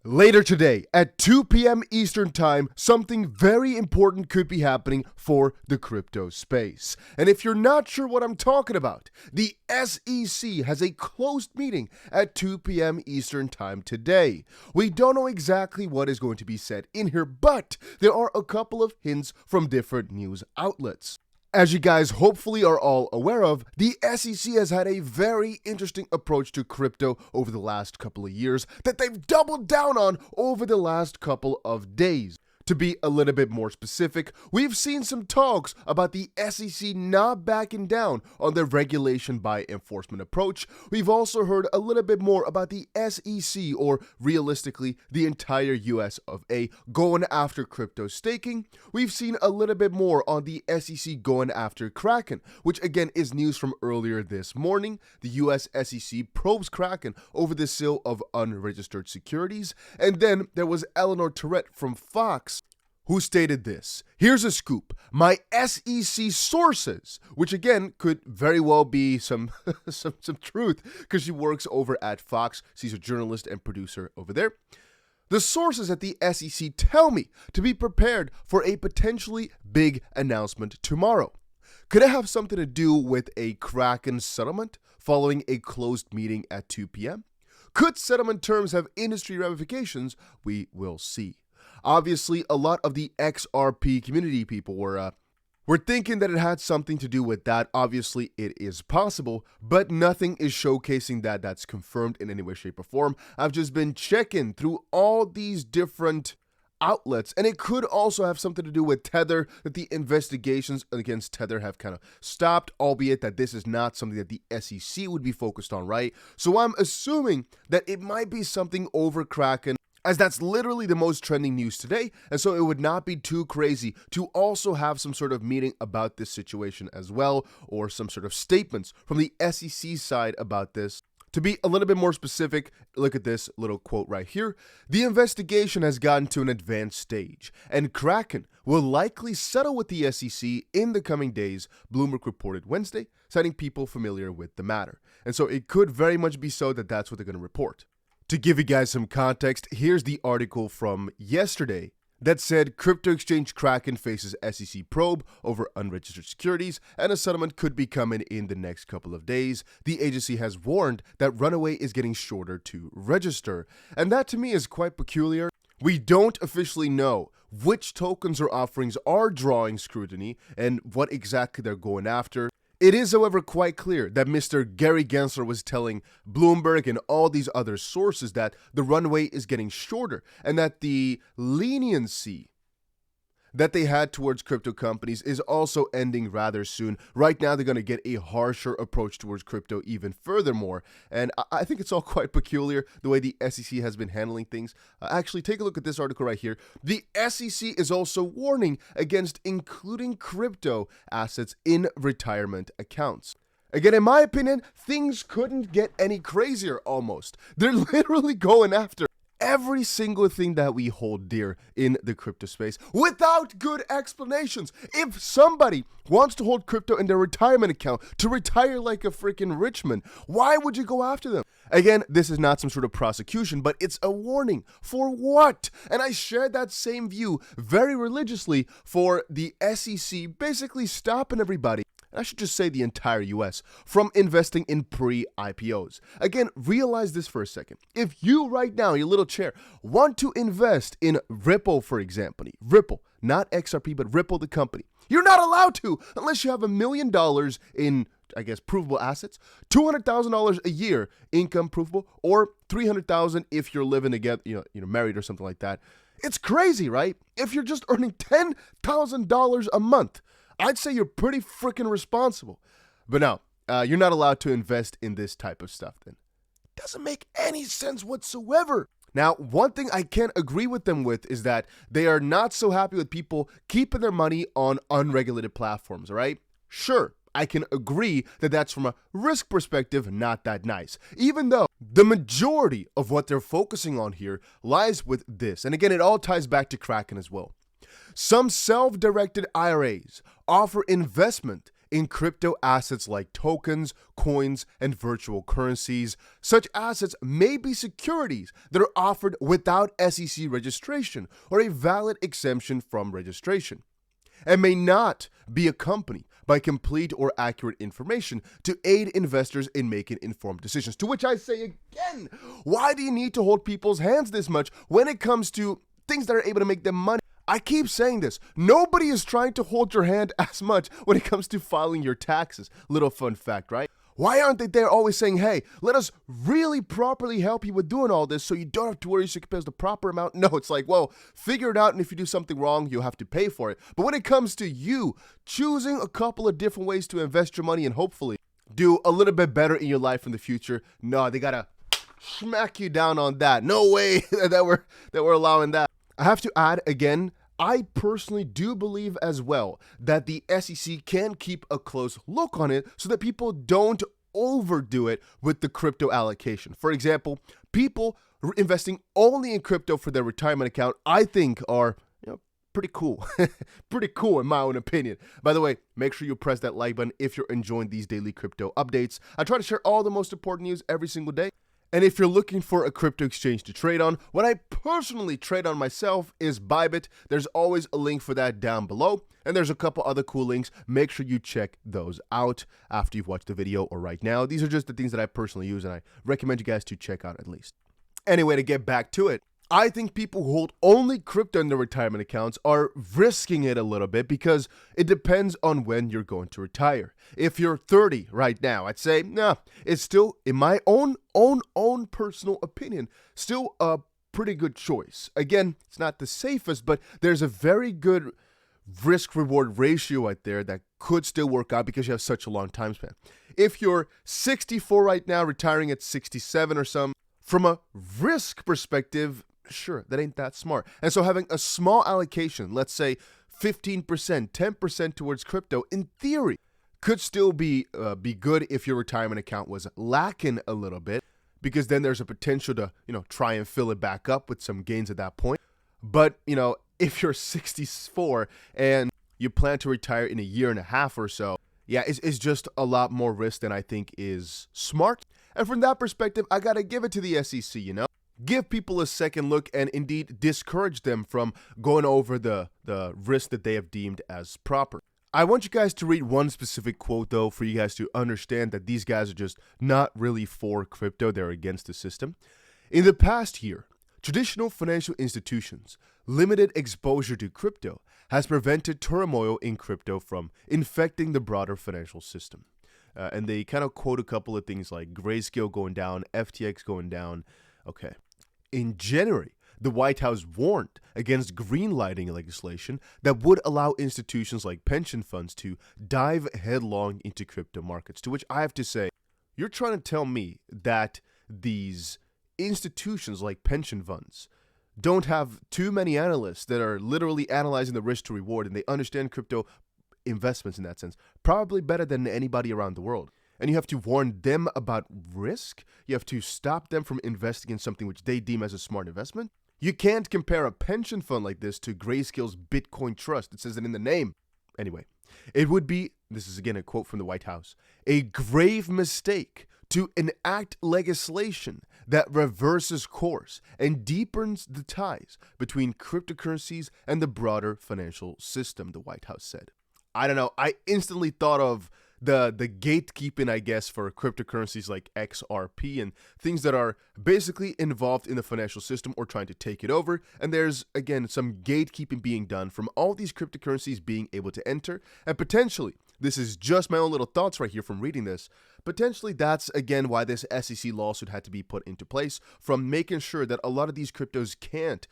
Later today, at 2 p.m. Eastern Time, something very important could be happening for the crypto space. And if you're not sure what I'm talking about, the SEC has a closed meeting at 2 p.m. Eastern Time today. We don't know exactly what is going to be said in here, but there are a couple of hints from different news outlets. As you guys hopefully are all aware of, the SEC has had a very interesting approach to crypto over the last couple of years that they've doubled down on over the last couple of days. To be a little bit more specific, we've seen some talks about the SEC not backing down on their regulation by enforcement approach. We've also heard a little bit more about the SEC, or realistically, the entire US of A, going after crypto staking. We've seen a little bit more on the SEC going after Kraken, which again is news from earlier this morning. The US SEC probes Kraken over the sale of unregistered securities. And then there was Eleanor Tourette from Fox, who stated this. Here's a scoop. My SEC sources, which again could very well be some truth because she works over at Fox. She's a journalist and producer over there. The sources at the SEC tell me to be prepared for a potentially big announcement tomorrow. Could it have something to do with a Kraken settlement following a closed meeting at 2 p.m.? Could settlement terms have industry ramifications? We will see. Obviously, a lot of the XRP community people were thinking that it had something to do with that. Obviously, it is possible, but nothing is showcasing that that's confirmed in any way, shape, or form. I've just been checking through all these different outlets, and it could also have something to do with Tether, that the investigations against Tether have kind of stopped, albeit that this is not something that the SEC would be focused on, right? So I'm assuming that it might be something over Kraken, as that's literally the most trending news today, and so it would not be too crazy to also have some sort of meeting about this situation as well, or some sort of statements from the SEC side about this. To be a little bit more specific, look at this little quote right here. The investigation has gotten to an advanced stage, and Kraken will likely settle with the SEC in the coming days, Bloomberg reported Wednesday, citing people familiar with the matter. And so it could very much be so that that's what they're going to report. To give you guys some context, here's the article from yesterday that said crypto exchange Kraken faces SEC probe over unregistered securities, and a settlement could be coming in the next couple of days. The agency has warned that runaway is getting shorter to register, and that to me is quite peculiar. We don't officially know which tokens or offerings are drawing scrutiny and what exactly they're going after. It is, however, quite clear that Mr. Gary Gensler was telling Bloomberg and all these other sources that the runway is getting shorter, and that the leniency that they had towards crypto companies is also ending rather soon. Right now, they're going to get a harsher approach towards crypto even furthermore. And I think it's all quite peculiar the way the SEC has been handling things. Actually, take a look at this article right here. The SEC is also warning against including crypto assets in retirement accounts. Again, in my opinion, things couldn't get any crazier almost. They're literally going after every single thing that we hold dear in the crypto space without good explanations. If somebody wants to hold crypto in their retirement account to retire like a freaking rich man, why would you go after them? Again, this is not some sort of prosecution, but it's a warning. For what? And I share that same view very religiously for the SEC basically stopping everybody, I should just say the entire US, from investing in pre-IPOs. Again, realize this for a second. If you right now, your little chair, want to invest in Ripple, for example, Ripple, not XRP, but Ripple the company, you're not allowed to unless you have $1 million in, I guess, provable assets, $200,000 a year income provable, or $300,000 if you're living together, married or something like that. It's crazy, right? If you're just earning $10,000 a month, I'd say you're pretty freaking responsible. But no, you're not allowed to invest in this type of stuff then. It doesn't make any sense whatsoever. Now, one thing I can't agree with them with is that they are not so happy with people keeping their money on unregulated platforms, all right? Sure, I can agree that that's from a risk perspective not that nice, even though the majority of what they're focusing on here lies with this. And again, it all ties back to Kraken as well. Some self-directed IRAs offer investment in crypto assets like tokens, coins, and virtual currencies. Such assets may be securities that are offered without SEC registration or a valid exemption from registration, and may not be accompanied by complete or accurate information to aid investors in making informed decisions. To which I say again, why do you need to hold people's hands this much when it comes to things that are able to make them money? I keep saying this. Nobody is trying to hold your hand as much when it comes to filing your taxes. Little fun fact, right? Why aren't they there always saying, hey, let us really properly help you with doing all this so you don't have to worry you can pay us the proper amount? No, it's like, well, figure it out, and if you do something wrong, you'll have to pay for it. But when it comes to you choosing a couple of different ways to invest your money and hopefully do a little bit better in your life in the future, no, they gotta smack you down on that. No way that we're allowing that. I have to add again, I personally do believe as well that the SEC can keep a close look on it so that people don't overdo it with the crypto allocation. For example, people investing only in crypto for their retirement account, I think are pretty cool. Pretty cool in my own opinion. By the way, make sure you press that like button if you're enjoying these daily crypto updates. I try to share all the most important news every single day. And if you're looking for a crypto exchange to trade on, what I personally trade on myself is Bybit. There's always a link for that down below. And there's a couple other cool links. Make sure you check those out after you've watched the video or right now. These are just the things that I personally use and I recommend you guys to check out at least. Anyway, to get back to it, I think people who hold only crypto in their retirement accounts are risking it a little bit because it depends on when you're going to retire. If you're 30 right now, I'd say, nah, it's still, in my own personal opinion, still a pretty good choice. Again, it's not the safest, but there's a very good risk-reward ratio out there that could still work out because you have such a long time span. If you're 64 right now, retiring at 67 or some, from a risk perspective, sure, that ain't that smart. And so having a small allocation, let's say 15%, 10% towards crypto, in theory, could still be good if your retirement account was lacking a little bit, because then there's a potential to, try and fill it back up with some gains at that point. But, if you're 64 and you plan to retire in a year and a half or so, yeah, it's just a lot more risk than I think is smart. And from that perspective, I got to give it to the SEC, Give people a second look and indeed discourage them from going over the risk that they have deemed as proper. I want you guys to read one specific quote, though, for you guys to understand that these guys are just not really for crypto. They're against the system. In the past year, traditional financial institutions' limited exposure to crypto has prevented turmoil in crypto from infecting the broader financial system. And they kind of quote a couple of things like Grayscale going down, FTX going down. Okay. In January, the White House warned against greenlighting legislation that would allow institutions like pension funds to dive headlong into crypto markets, to which I have to say, you're trying to tell me that these institutions like pension funds don't have too many analysts that are literally analyzing the risk to reward, and they understand crypto investments in that sense, probably better than anybody around the world. And you have to warn them about risk. You have to stop them from investing in something which they deem as a smart investment. You can't compare a pension fund like this to Grayscale's Bitcoin Trust. It says it in the name. Anyway, it would be, this is again a quote from the White House, a grave mistake to enact legislation that reverses course and deepens the ties between cryptocurrencies and the broader financial system, the White House said. I don't know. I instantly thought of the gatekeeping, I guess, for cryptocurrencies like XRP and things that are basically involved in the financial system or trying to take it over. And there's, again, some gatekeeping being done from all these cryptocurrencies being able to enter. And potentially, this is just my own little thoughts right here from reading this, potentially that's, again, why this SEC lawsuit had to be put into place, from making sure that a lot of these cryptos can't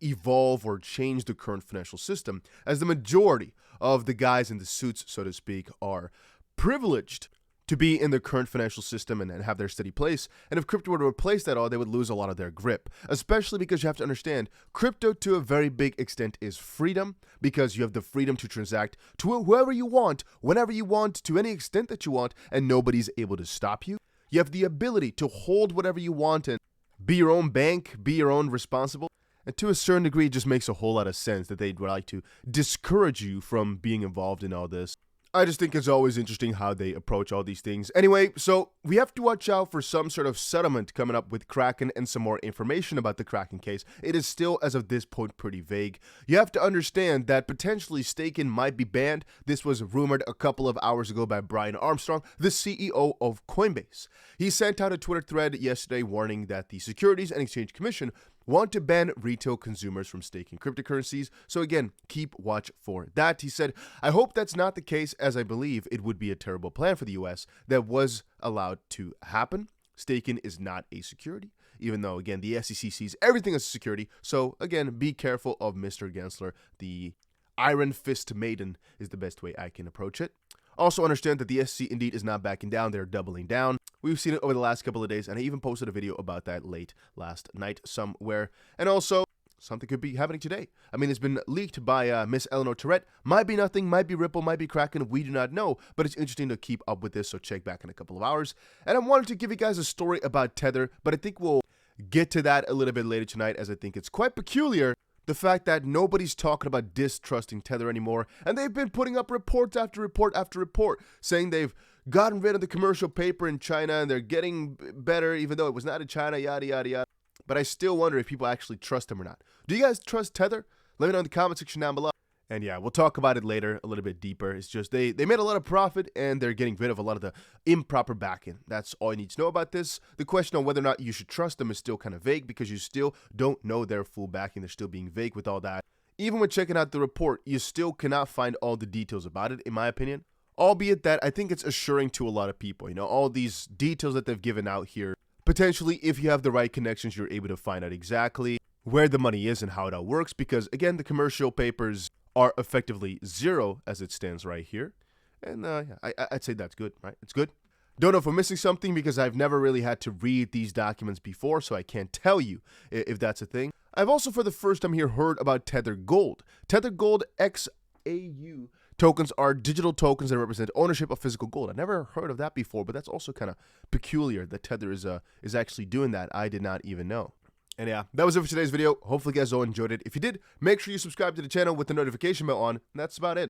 evolve or change the current financial system, as the majority of the guys in the suits, so to speak, are privileged to be in the current financial system and have their steady place. And if crypto were to replace that all, they would lose a lot of their grip, especially because you have to understand crypto to a very big extent is freedom, because you have the freedom to transact to whoever you want, whenever you want, to any extent that you want, and nobody's able to stop you. You have the ability to hold whatever you want and be your own bank, be your own responsible. And to a certain degree, it just makes a whole lot of sense that they'd like to discourage you from being involved in all this. I just think it's always interesting how they approach all these things. Anyway, so we have to watch out for some sort of settlement coming up with Kraken and some more information about the Kraken case. It is still, as of this point, pretty vague. You have to understand that potentially staking might be banned. This was rumored a couple of hours ago by Brian Armstrong, the CEO of Coinbase. He sent out a Twitter thread yesterday warning that the Securities and Exchange Commission want to ban retail consumers from staking cryptocurrencies. So again, keep watch for that. He said, I hope that's not the case, as I believe it would be a terrible plan for the US that was allowed to happen. Staking is not a security, even though, again, the SEC sees everything as a security. So again, be careful of Mr. Gensler. The Iron Fist Maiden is the best way I can approach it. Also understand that the SEC indeed is not backing down, they're doubling down. We've seen it over the last couple of days, and I even posted a video about that late last night somewhere. And also, something could be happening today. I mean, it's been leaked by Miss Eleanor Tourette. Might be nothing, might be Ripple, might be Kraken, we do not know. But it's interesting to keep up with this, so check back in a couple of hours. And I wanted to give you guys a story about Tether, but I think we'll get to that a little bit later tonight, as I think it's quite peculiar. The fact that nobody's talking about distrusting Tether anymore, and they've been putting up report after report after report saying they've gotten rid of the commercial paper in China and they're getting better, even though it was not in China, yada, yada, yada. But I still wonder if people actually trust them or not. Do you guys trust Tether? Let me know in the comment section down below. And yeah, we'll talk about it later a little bit deeper. It's just they made a lot of profit and they're getting rid of a lot of the improper backing. That's all you need to know about this. The question on whether or not you should trust them is still kind of vague because you still don't know their full backing. They're still being vague with all that. Even when checking out the report, you still cannot find all the details about it, in my opinion. Albeit that I think it's assuring to a lot of people, you know, all these details that they've given out here. Potentially, if you have the right connections, you're able to find out exactly where the money is and how it all works. Because again, the commercial papers are effectively zero as it stands right here. And yeah, I'd say that's good, right? It's good. Don't know if I'm missing something because I've never really had to read these documents before, so I can't tell you if that's a thing. I've also, for the first time here, heard about Tether Gold. Tether Gold XAU tokens are digital tokens that represent ownership of physical gold. I never heard of that before, but that's also kind of peculiar that Tether is actually doing that. I did not even know. And yeah, that was it for today's video. Hopefully you guys all enjoyed it. If you did, make sure you subscribe to the channel with the notification bell on. And that's about it.